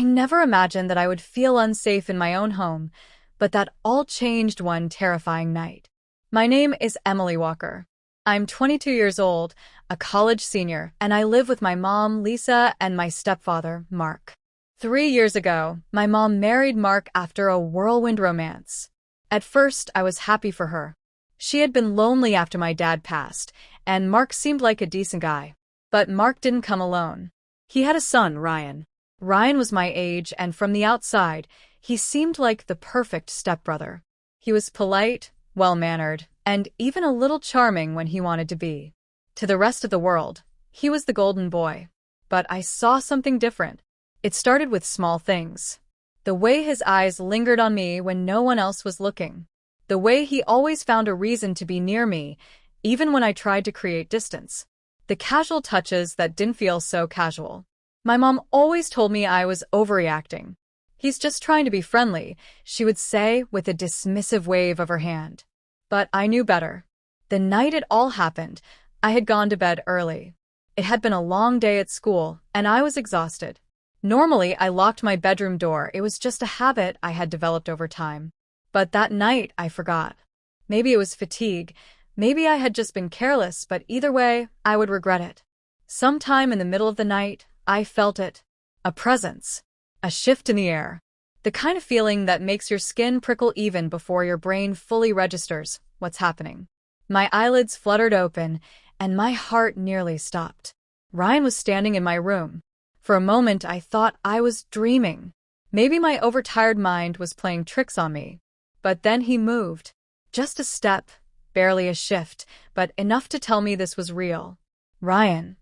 I never imagined that I would feel unsafe in my own home, but that all changed one terrifying night. My name is Emily Walker. I'm 22 years old, a college senior, and I live with my mom, Lisa, and my stepfather, Mark. 3 years ago, my mom married Mark after a whirlwind romance. At first, I was happy for her. She had been lonely after my dad passed, and Mark seemed like a decent guy. But Mark didn't come alone. He had a son, Ryan. Ryan was my age, and from the outside, he seemed like the perfect stepbrother. He was polite, well-mannered, and even a little charming when he wanted to be. To the rest of the world, he was the golden boy. But I saw something different. It started with small things. The way his eyes lingered on me when no one else was looking. The way he always found a reason to be near me, even when I tried to create distance. The casual touches that didn't feel so casual. My mom always told me I was overreacting. "He's just trying to be friendly," she would say with a dismissive wave of her hand. But I knew better. The night it all happened, I had gone to bed early. It had been a long day at school, and I was exhausted. Normally, I locked my bedroom door. It was just a habit I had developed over time. But that night, I forgot. Maybe it was fatigue. Maybe I had just been careless, but either way, I would regret it. Sometime in the middle of the night, I felt it. A presence. A shift in the air. The kind of feeling that makes your skin prickle even before your brain fully registers what's happening. My eyelids fluttered open, and my heart nearly stopped. Ryan was standing in my room. For a moment, I thought I was dreaming. Maybe my overtired mind was playing tricks on me. But then he moved. Just a step, barely a shift, but enough to tell me this was real. "Ryan."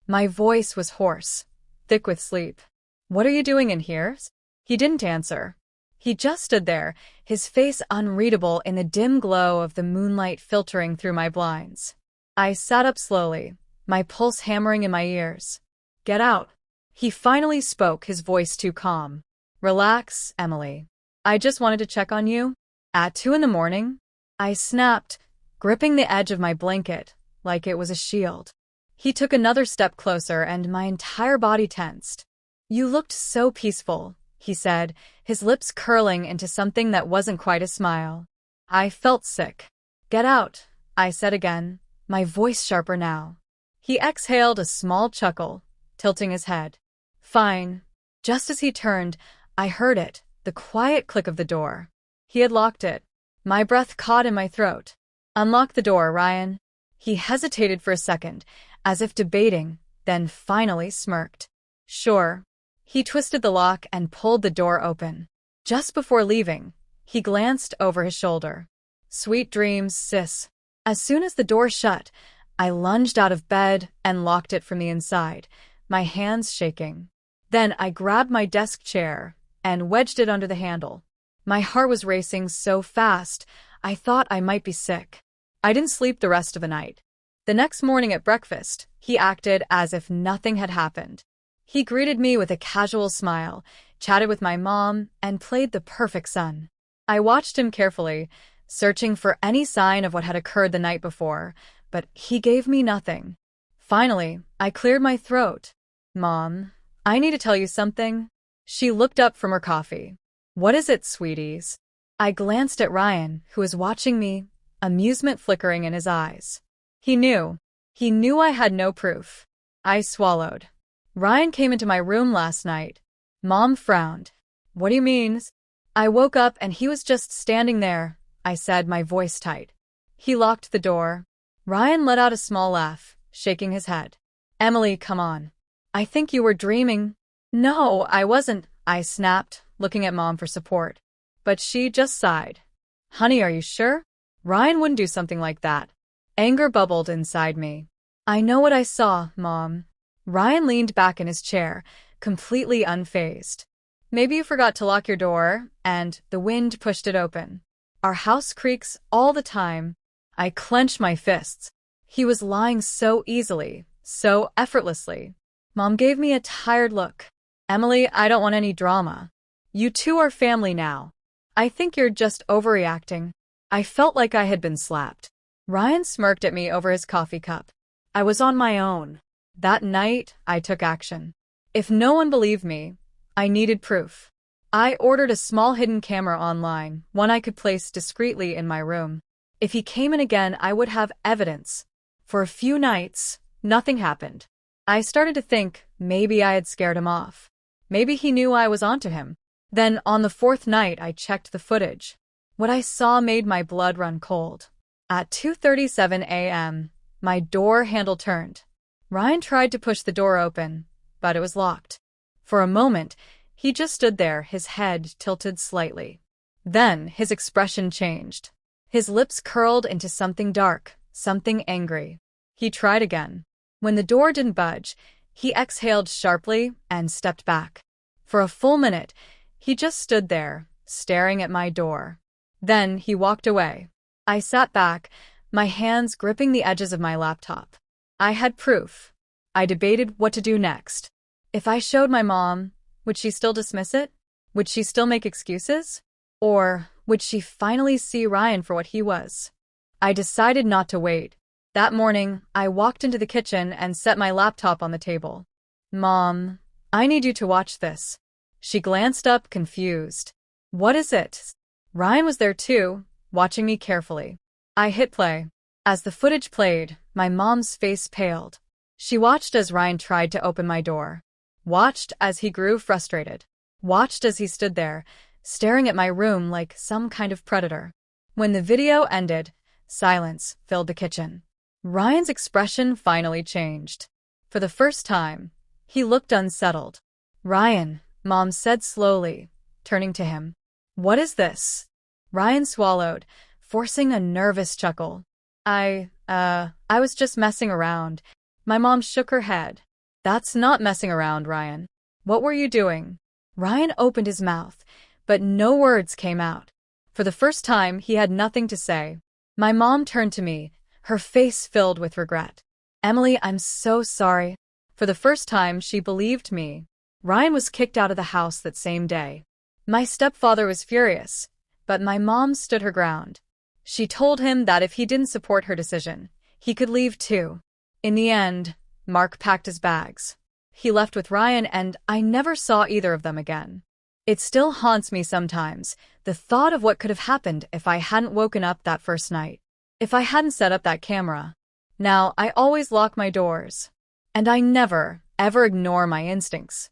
My voice was hoarse, thick with sleep. "What are you doing in here?" He didn't answer. He just stood there, his face unreadable in the dim glow of the moonlight filtering through my blinds. I sat up slowly, my pulse hammering in my ears. "Get out." He finally spoke, his voice too calm. "Relax, Emily. I just wanted to check on you." "At 2 in the morning?" I snapped, gripping the edge of my blanket like it was a shield. He took another step closer, and my entire body tensed. "You looked so peaceful," he said, his lips curling into something that wasn't quite a smile. I felt sick. "Get out," I said again, my voice sharper now. He exhaled a small chuckle, tilting his head. "Fine." Just as he turned, I heard it, the quiet click of the door. He had locked it. My breath caught in my throat. "Unlock the door, Ryan." He hesitated for a second, as if debating, then finally smirked. "Sure." He twisted the lock and pulled the door open. Just before leaving, he glanced over his shoulder. "Sweet dreams, sis." As soon as the door shut, I lunged out of bed and locked it from the inside, my hands shaking. Then I grabbed my desk chair and wedged it under the handle. My heart was racing so fast, I thought I might be sick. I didn't sleep the rest of the night. The next morning at breakfast, he acted as if nothing had happened. He greeted me with a casual smile, chatted with my mom, and played the perfect son. I watched him carefully, searching for any sign of what had occurred the night before, but he gave me nothing. Finally, I cleared my throat. "Mom, I need to tell you something." She looked up from her coffee. "What is it, sweeties?" I glanced at Ryan, who was watching me, amusement flickering in his eyes. He knew. He knew I had no proof. I swallowed. "Ryan came into my room last night." Mom frowned. "What do you mean?" "I woke up and he was just standing there," I said, my voice tight. He locked the door. Ryan let out a small laugh, shaking his head. "Emily, come on. I think you were dreaming." "No, I wasn't," I snapped, looking at Mom for support. But she just sighed. "Honey, are you sure? Ryan wouldn't do something like that." Anger bubbled inside me. "I know what I saw, Mom." Ryan leaned back in his chair, completely unfazed. "Maybe you forgot to lock your door, and the wind pushed it open. Our house creaks all the time." I clenched my fists. He was lying so easily, so effortlessly. Mom gave me a tired look. "Emily, I don't want any drama. You two are family now. I think you're just overreacting." I felt like I had been slapped. Ryan smirked at me over his coffee cup. I was on my own. That night, I took action. If no one believed me, I needed proof. I ordered a small hidden camera online, one I could place discreetly in my room. If he came in again, I would have evidence. For a few nights, nothing happened. I started to think maybe I had scared him off. Maybe he knew I was onto him. Then, on the fourth night, I checked the footage. What I saw made my blood run cold. At 2:37 a.m., my door handle turned. Ryan tried to push the door open, but it was locked. For a moment, he just stood there, his head tilted slightly. Then, his expression changed. His lips curled into something dark, something angry. He tried again. When the door didn't budge, he exhaled sharply and stepped back. For a full minute, he just stood there, staring at my door. Then he walked away. I sat back, my hands gripping the edges of my laptop. I had proof. I debated what to do next. If I showed my mom, would she still dismiss it? Would she still make excuses? Or would she finally see Ryan for what he was? I decided not to wait. That morning, I walked into the kitchen and set my laptop on the table. "Mom, I need you to watch this." She glanced up, confused. "What is it?" Ryan was there too, watching me carefully. I hit play. As the footage played, my mom's face paled. She watched as Ryan tried to open my door. Watched as he grew frustrated. Watched as he stood there, staring at my room like some kind of predator. When the video ended, silence filled the kitchen. Ryan's expression finally changed. For the first time, he looked unsettled. "Ryan," Mom said slowly, turning to him. "What is this?" Ryan swallowed, forcing a nervous chuckle. I was just messing around." My mom shook her head. "That's not messing around, Ryan. What were you doing?" Ryan opened his mouth, but no words came out. For the first time, he had nothing to say. My mom turned to me, her face filled with regret. "Emily, I'm so sorry." For the first time, she believed me. Ryan was kicked out of the house that same day. My stepfather was furious, but my mom stood her ground. She told him that if he didn't support her decision, he could leave too. In the end, Mark packed his bags. He left with Ryan, and I never saw either of them again. It still haunts me sometimes, the thought of what could have happened if I hadn't woken up that first night. If I hadn't set up that camera. Now, I always lock my doors. And I never, ever ignore my instincts.